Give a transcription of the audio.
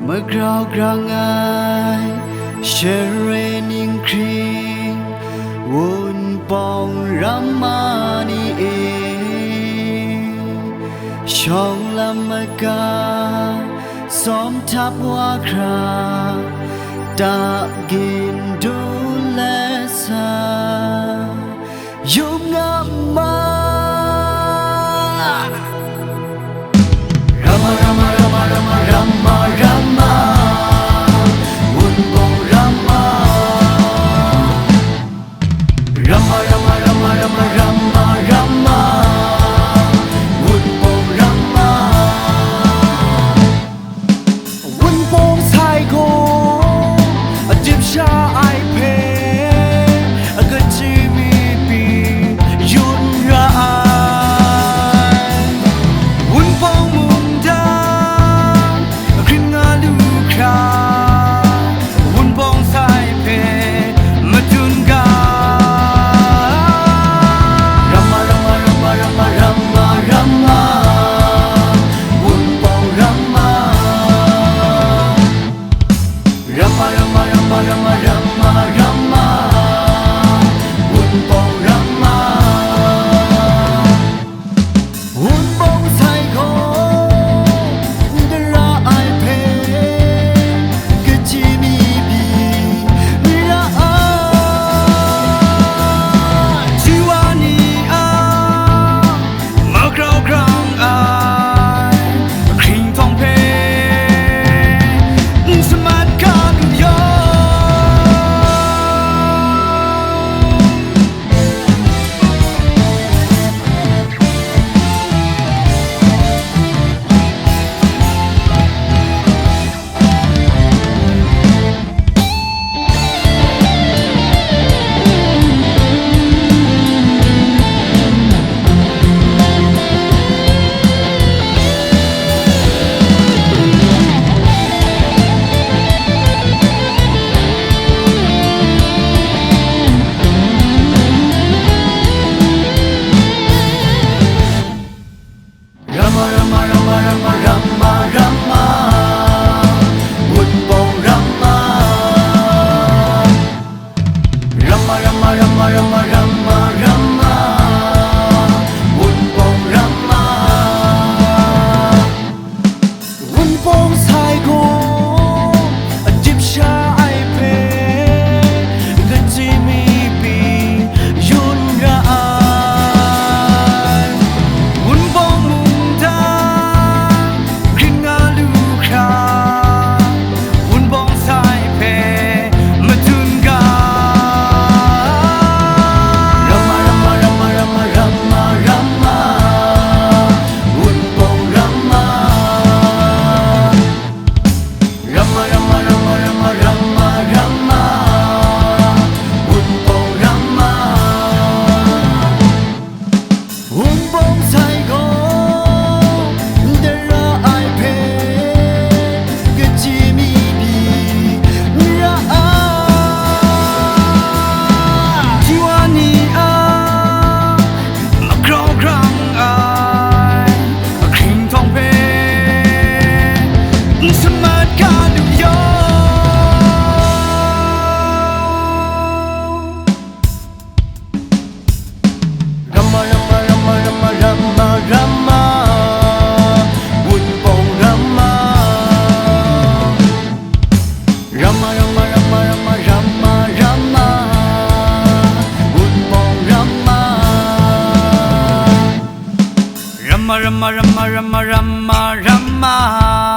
เมื่อกราวกรางอายเชเรนิงครีวนปองรัมมานี่เองช่องลำมกาซ้อมทับว่าคราตากินดูแลสายุบงามมาRama Rama Rama Rama Rama Rama Wun Bong Rama Rama Rama Rama Rama Rama Rama Wun Bong Rama Wun Bong Sai Ko Dip Sha Ai Pe Agachi Mi Pi Yun Ra Ai Wun Bong Rama Rama Rama Rama Rama Rama